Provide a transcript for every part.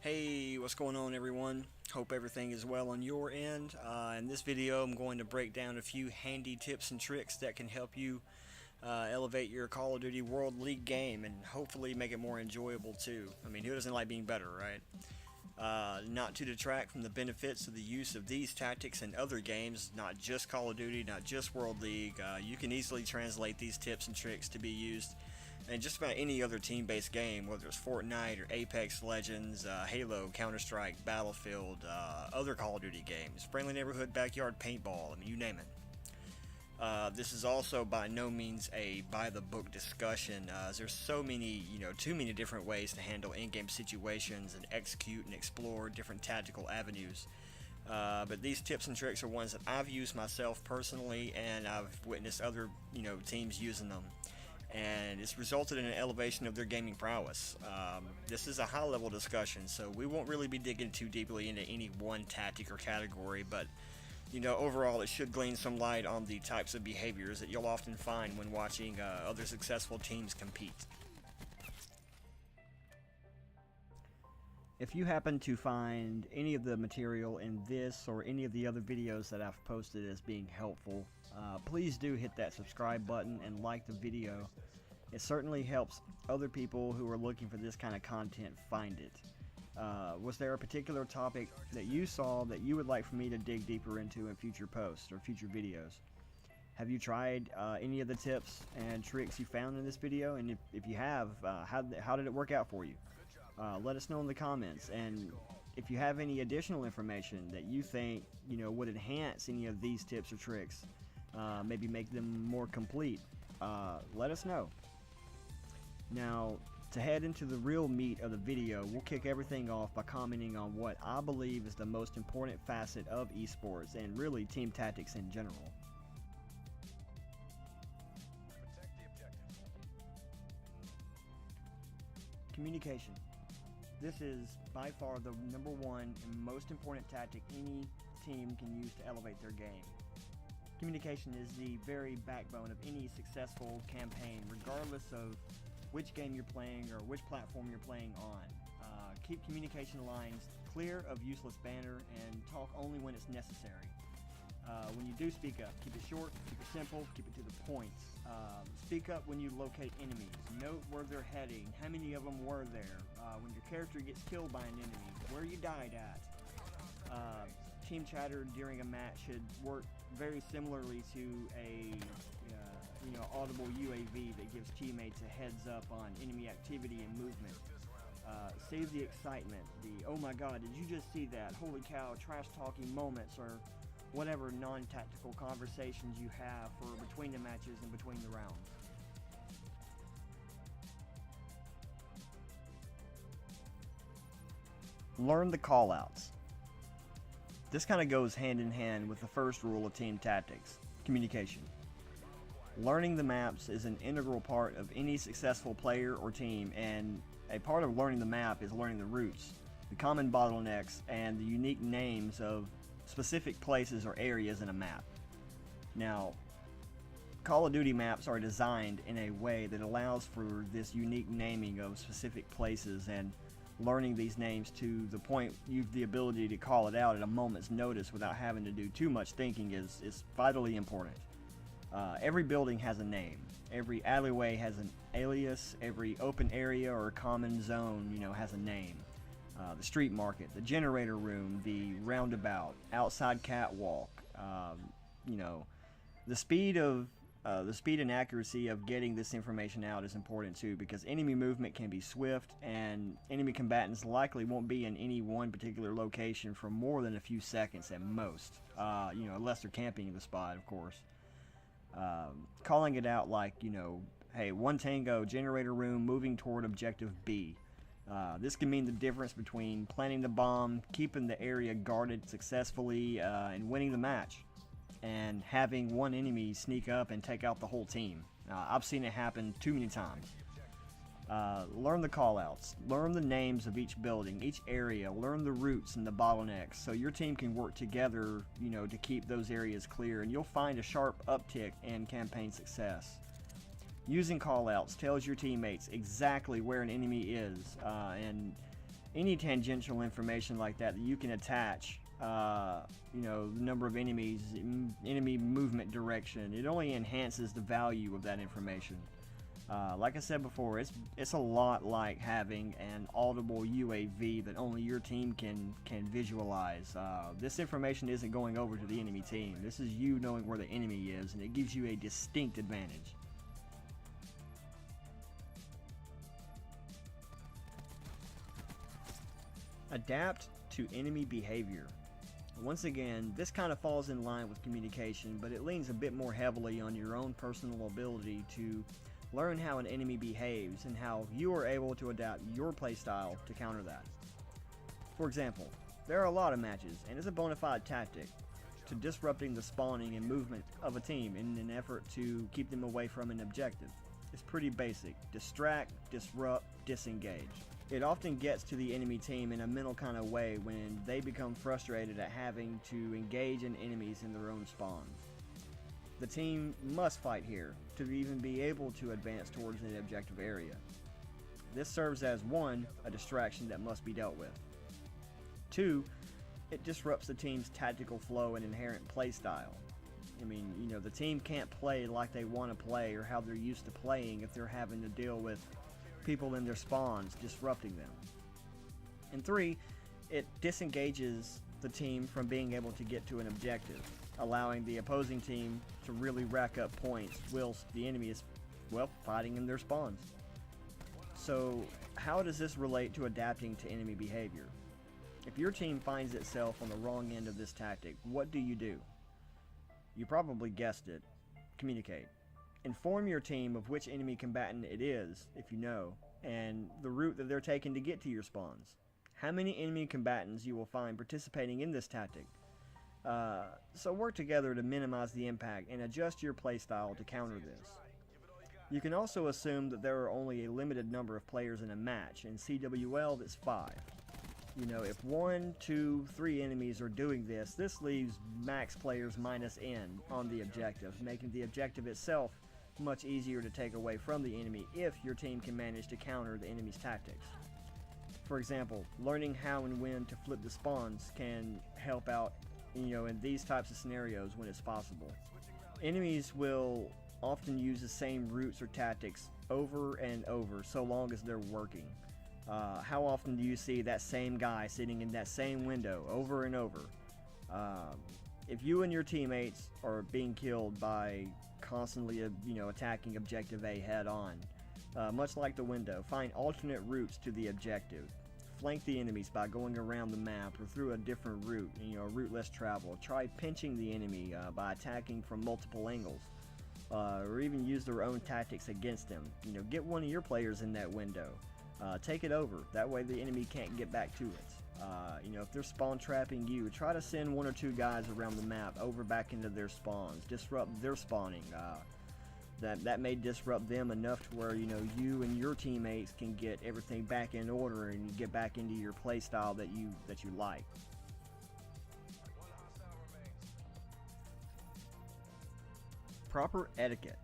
Hey, what's going on everyone? Hope everything is well on your end. In this video I'm going to break down a few handy tips and tricks that can help you elevate your Call of Duty World League game and hopefully make it more enjoyable too. I mean, who doesn't like being better, right? Not to detract from the benefits of the use of these tactics in other games, not just Call of Duty, not just World League. You can easily translate these tips and tricks to be used in just about any other team-based game, whether it's Fortnite or Apex Legends, Halo, Counter-Strike, Battlefield, other Call of Duty games, friendly neighborhood backyard paintball, I mean, you name it. This is also by no means a by-the-book discussion. There's so many, too many different ways to handle in-game situations and execute and explore different tactical avenues. But these tips and tricks are ones that I've used myself personally, and I've witnessed other, teams using them. And it's resulted in an elevation of their gaming prowess. This is a high-level discussion, so we won't really be digging too deeply into any one tactic or category, but overall it should glean some light on the types of behaviors that you'll often find when watching other successful teams compete. If you happen to find any of the material in this or any of the other videos that I've posted as being helpful, please do hit that subscribe button and like the video. It certainly helps other people who are looking for this kind of content find it. Was there a particular topic that you saw that you would like for me to dig deeper into in future posts or future videos? Have you tried any of the tips and tricks you found in this video? And if you have, how did it work out for you? Let us know in the comments. And if you have any additional information that you think would enhance any of these tips or tricks, maybe make them more complete, let us know. Now, to head into the real meat of the video, we'll kick everything off by commenting on what I believe is the most important facet of esports and really team tactics in general. Communication. This is by far the number one and most important tactic any team can use to elevate their game. Communication is the very backbone of any successful campaign, regardless of which game you're playing or which platform you're playing on. Keep communication lines clear of useless banter and talk only when it's necessary. When you do speak up, keep it short, keep it simple, keep it to the point. Speak up when you locate enemies. Note where they're heading, how many of them were there, when your character gets killed by an enemy, where you died at. Team chatter during a match should work very similarly to a audible UAV that gives teammates a heads up on enemy activity and movement. Save the excitement, the "oh my god, did you just see that? Holy cow," trash talking moments, or whatever non-tactical conversations you have for between the matches and between the rounds. Learn the callouts. This kind of goes hand in hand with the first rule of team tactics, communication. Learning the maps is an integral part of any successful player or team, and a part of learning the map is learning the routes, the common bottlenecks, and the unique names of specific places or areas in a map. Now, Call of Duty maps are designed in a way that allows for this unique naming of specific places, and learning these names to the point you've the ability to call it out at a moment's notice without having to do too much thinking is vitally important. Every building has a name. Every alleyway has an alias. Every open area or common zone, has a name. The street market, the generator room, the roundabout, outside catwalk. The speed and accuracy of getting this information out is important too, because enemy movement can be swift, and enemy combatants likely won't be in any one particular location for more than a few seconds at most. Unless they're camping in the spot, of course. Calling it out like, hey, 1 Tango, generator room, moving toward objective B. This can mean the difference between planting the bomb, keeping the area guarded successfully, and winning the match, and having one enemy sneak up and take out the whole team. I've seen it happen too many times. Learn the callouts, learn the names of each building, each area, learn the routes and the bottlenecks, so your team can work together, to keep those areas clear, and you'll find a sharp uptick in campaign success. Using callouts tells your teammates exactly where an enemy is, and any tangential information like that you can attach, you know, the number of enemies, enemy movement direction, it only enhances the value of that information. Like I said before, it's a lot like having an audible UAV that only your team can visualize. This information isn't going over to the enemy team. This is you knowing where the enemy is, and it gives you a distinct advantage. Adapt to enemy behavior. Once again, this kind of falls in line with communication, but it leans a bit more heavily on your own personal ability to learn how an enemy behaves and how you are able to adapt your playstyle to counter that. For example, there are a lot of matches, and it's a bona fide tactic to disrupting the spawning and movement of a team in an effort to keep them away from an objective. It's pretty basic: distract, disrupt, disengage. It often gets to the enemy team in a mental kind of way when they become frustrated at having to engage in enemies in their own spawns. The team must fight here to even be able to advance towards an objective area. This serves as 1, a distraction that must be dealt with. 2, it disrupts the team's tactical flow and inherent play style. I mean, you know, the team can't play like they want to play or how they're used to playing if they're having to deal with people in their spawns disrupting them. And 3, it disengages the team from being able to get to an objective, allowing the opposing team to really rack up points whilst the enemy is, well, fighting in their spawns. So how does this relate to adapting to enemy behavior? If your team finds itself on the wrong end of this tactic, what do? You probably guessed it: communicate. Inform your team of which enemy combatant it is, if you know, and the route that they're taking to get to your spawns. How many enemy combatants you will find participating in this tactic. So work together to minimize the impact and adjust your playstyle to counter this. You can also assume that there are only a limited number of players in a match. In CWL, that's 5. You know, if 1, 2, 3 enemies are doing this, this leaves max players minus N on the objective, making the objective itself much easier to take away from the enemy if your team can manage to counter the enemy's tactics. For example, learning how and when to flip the spawns can help out, you know, in these types of scenarios when it's possible. Enemies will often use the same routes or tactics over and over so long as they're working. How often do you see that same guy sitting in that same window over and over? If you and your teammates are being killed by constantly, attacking objective A head on, much like the window, find alternate routes to the objective. Flank the enemies by going around the map or through a different route, a route less traveled. Try pinching the enemy by attacking from multiple angles, or even use their own tactics against them. Get one of your players in that window. Take it over. That way the enemy can't get back to it. If they're spawn trapping you, try to send 1 or 2 guys around the map over back into their spawns. Disrupt their spawning. That may disrupt them enough to where you and your teammates can get everything back in order and you get back into your play style that you like. Proper etiquette.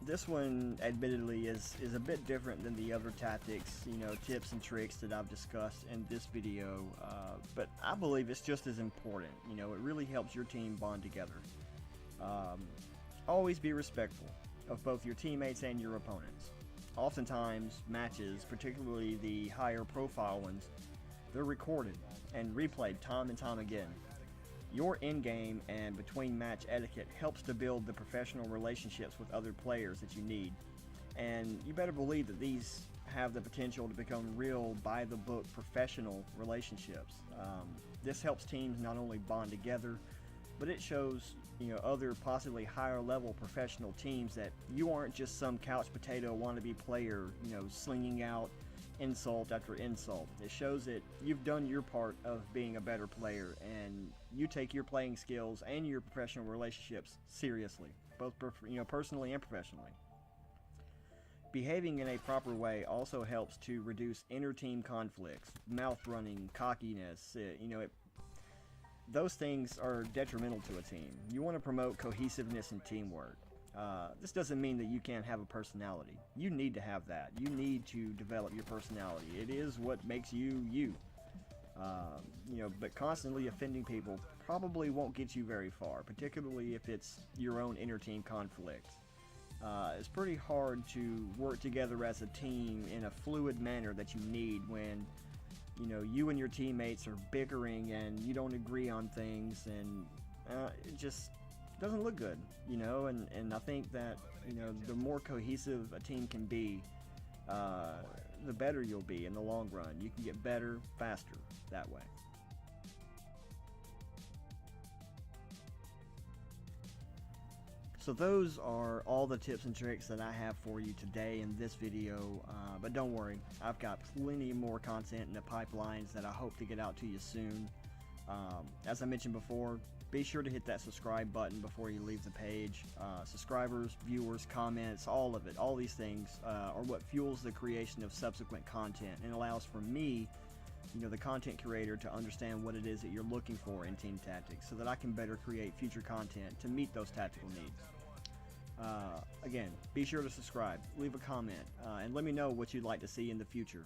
This one, admittedly, is a bit different than the other tactics, tips and tricks that I've discussed in this video, but I believe it's just as important. It really helps your team bond together. Always be respectful of both your teammates and your opponents. Oftentimes, matches, particularly the higher profile ones, they're recorded and replayed time and time again. Your in-game and between-match etiquette helps to build the professional relationships with other players that you need, and you better believe that these have the potential to become real, by-the-book professional relationships. This helps teams not only bond together, but it shows other possibly higher-level professional teams that you aren't just some couch potato wannabe player, slinging out insult after insult. It shows that you've done your part of being a better player and you take your playing skills and your professional relationships seriously, both personally and professionally. Behaving in a proper way also helps to reduce inter-team conflicts, mouth running, cockiness. Those things are detrimental to a team. You want to promote cohesiveness and teamwork. This doesn't mean that you can't have a personality. You need to have that. You need to develop your personality. It is what makes you you. But constantly offending people probably won't get you very far, particularly if it's your own inter-team conflict. It's pretty hard to work together as a team in a fluid manner that you need when you and your teammates are bickering and you don't agree on things, and it just doesn't look good, and I think that the more cohesive a team can be, the better you'll be in the long run. You can get better faster that way. So those are all the tips and tricks that I have for you today in this video, but don't worry, I've got plenty more content in the pipelines that I hope to get out to you soon. As I mentioned before, be sure to hit that subscribe button before you leave the page. Subscribers, viewers, comments, all of it, all these things are what fuels the creation of subsequent content and allows for me, the content creator, to understand what it is that you're looking for in team tactics so that I can better create future content to meet those tactical needs. Again, be sure to subscribe, leave a comment, and let me know what you'd like to see in the future.